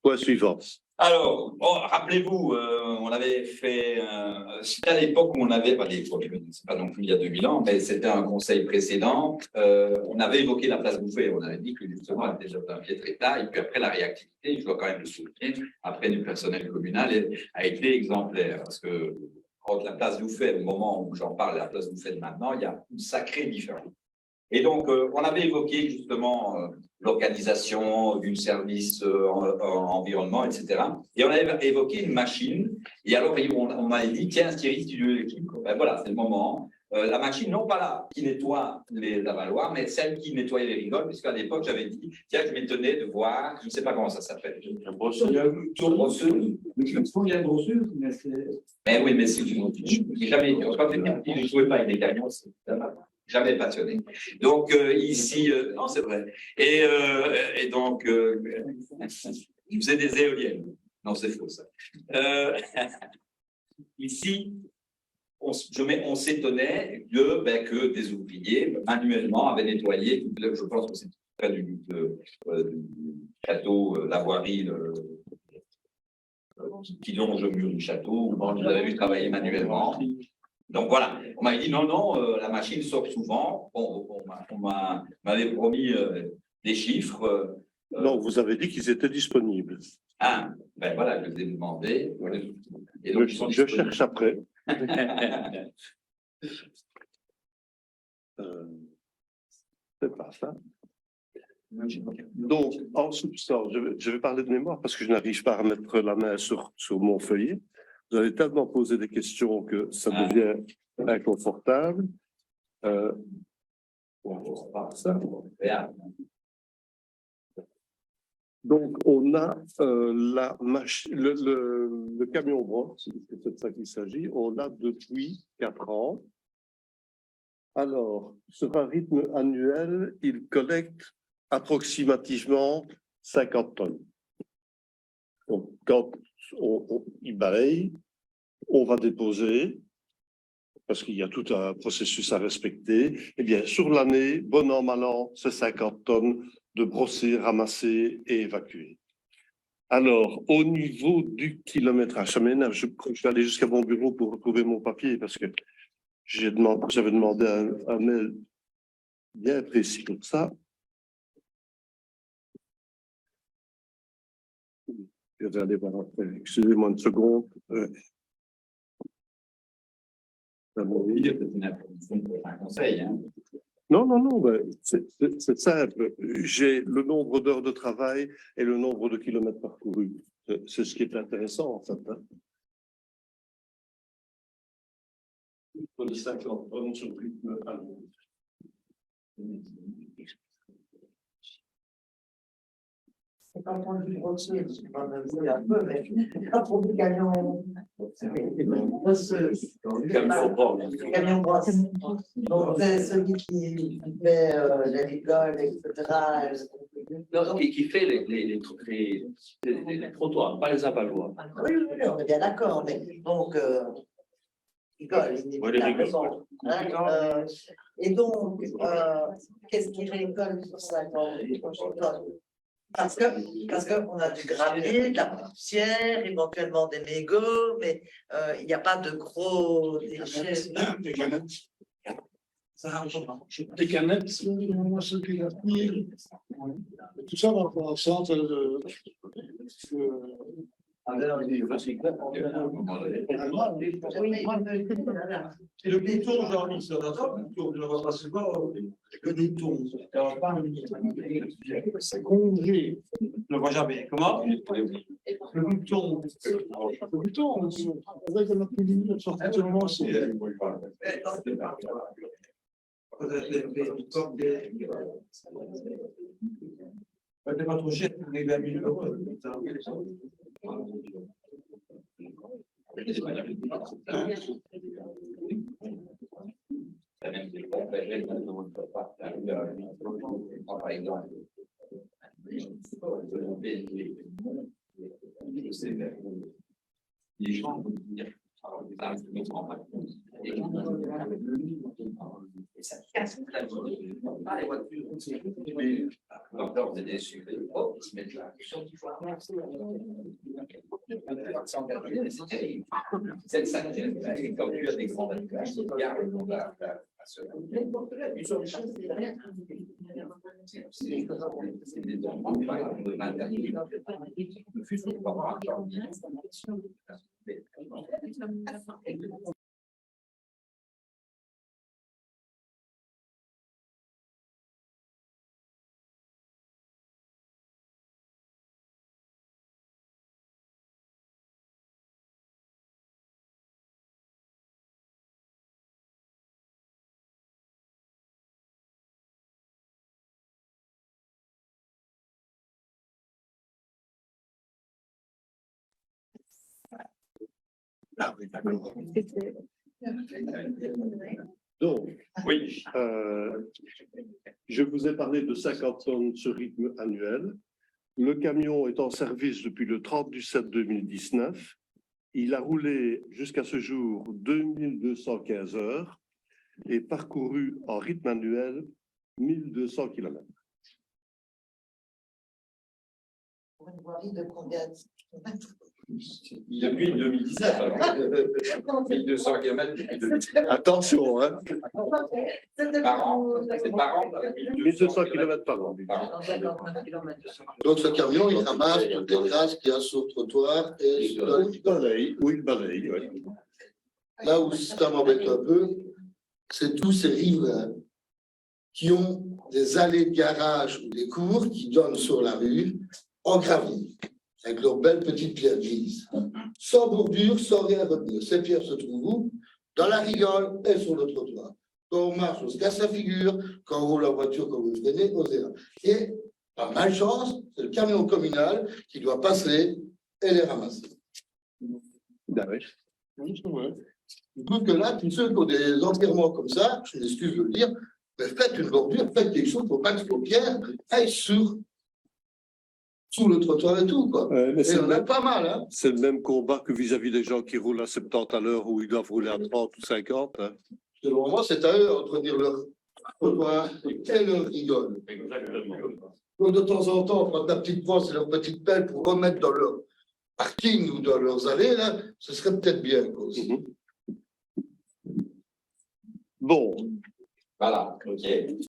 Point suivant. Alors, rappelez-vous, on avait fait, c'était à l'époque où on avait, c'est pas non plus il y a 2000 ans, mais c'était un conseil précédent, on avait évoqué la place Bouffet, on avait dit que justement elle était déjà dans un piètre état, et puis après la réactivité, je dois quand même le souligner, après du personnel communal, a été exemplaire, parce que entre la place Bouffet, au moment où j'en parle, et la place Bouffet de maintenant, il y a une sacrée différence. Et donc, on avait évoqué justement l'organisation du service environnement, etc. Et on avait évoqué une machine. Et alors, on m'avait dit, tiens, Thierry, si tu veux l'équipe, ben voilà, c'est le moment. La machine, non pas là, qui nettoie les lavaloirs, mais celle qui nettoyait les rigoles, puisqu'à l'époque, j'avais dit, tiens, je m'étonnais de voir, je ne sais pas comment ça s'appelle. La brosseuse. Mais oui, mais c'est jamais. Je crois que je ne jouais pas avec des camions, c'est jamais passionné. Donc, ici, non, c'est vrai. Et donc, je faisais des éoliennes. Non, c'est faux, ça. Ici, on s'étonnait que des ouvriers, manuellement, avaient nettoyé, je pense que c'est près du château, la voirie, qui longe le mur du château, où je les avais vu travailler manuellement. Donc voilà, on m'avait dit non, la machine sort souvent. Bon, on m'avait promis des chiffres. Non, vous avez dit qu'ils étaient disponibles. Ah, ben voilà, je les ai demandés. Et donc, je cherche après. C'est pas ça. Donc, en substance, je vais parler de mémoire parce que je n'arrive pas à mettre la main sur mon feuillet. Vous avez tellement posé des questions que ça devient inconfortable. Donc, on a le camion brosse, c'est de ça qu'il s'agit, on l'a depuis 4 ans. Alors, sur un rythme annuel, il collecte approximativement 50 tonnes. Donc, quand il balaye, on va déposer, parce qu'il y a tout un processus à respecter. Eh bien, sur l'année, bon an, mal an, c'est 50 tonnes de brosser, ramasser et évacuer. Alors, au niveau du kilométrage, je vais aller jusqu'à mon bureau pour retrouver mon papier, parce que j'avais demandé un mail bien précis comme ça. Je vais aller voir après. Excusez-moi une seconde. Un conseil, hein. Non, c'est simple. J'ai le nombre d'heures de travail et le nombre de kilomètres parcourus. C'est ce qui est intéressant, en fait. Hein. C'est pas pour du brosser, c'est pas un peu, mais pas pour du camion. Camion brosse. Donc, c'est celui qui fait la rigole, etc. Non, qui fait les trottoirs, pas les avaloirs. Oui, on est bien d'accord, mais donc, rigole, inévitablement. Et donc, qu'est-ce qui récolte sur 50 tonnes? Parce qu'on a du gravier, de la poussière, éventuellement des mégots, mais il n'y a pas de gros déchets. Des canettes. Des canettes, tout ça dans le centre de. Et le béton, Jean-Louis, ça va pas, je ne vois pas ce bord. Le béton, c'est congé. Je ne vois jamais. Comment? Le bouton, avec un opinion de sortiment, c'est. C'est pas trop cher pour les 20 000 €. Les gens vont dire, ça casse la voiture. Pas les voitures. Encore des déçus. Oh, ils se mettent là. C'est ça. Quand tu as des grands bâtiments, tu regardes le monde à cela. C'est des enfants qui ont interdit. Ah oui, d'accord. Donc, Oui. je vous ai parlé de 50 tonnes sur rythme annuel. Le camion est en service depuis le 30 du 7 2019. Il a roulé jusqu'à ce jour 2215 heures et parcouru en rythme annuel 1200 km. Pour une voirie de combien de kilomètres? Depuis 2019, alors. 1200 km depuis 2019. Attention, hein, Par an, c'est par an. 1200 km par an. Donc ce camion, il ramasse toutes les grasses qu'il y a sur le trottoir et sur Il balaye, oui, il balaye. Oui. là où ça m'embête un peu, c'est tous ces riverains qui ont des allées de garage ou des cours qui donnent sur la rue en gravier, avec leurs belles petites pierres grises, sans bordure, sans rien retenir. Ces pierres se trouvent où? Dans la rigole et sur le trottoir. Quand on marche, on se casse la figure. Quand on roule la voiture, quand vous freinez, on se dérange. Et par malchance, c'est le camion communal qui doit passer et les ramasser. Ah oui. Je trouve que là, tous ceux qui ont des enterrements comme ça, je m'excuse de le dire, mais faites une bordure, faites quelque chose pour pas que les pierres aillent sous le trottoir et tout, quoi. Mais Et c'est on a pas mal, hein. c'est le même combat que vis-à-vis des gens qui roulent à 70 à l'heure ou ils doivent rouler à 30 ou 50. Hein. Selon moi, c'est à eux d'entretenir leur trottoir et leur rigole. Donc, de temps en temps, quand la petite brosse et leur petite pelle pour remettre dans leur parking ou dans leurs allées, là, ce serait peut-être bien, quoi, aussi. Bon, Voilà, ok.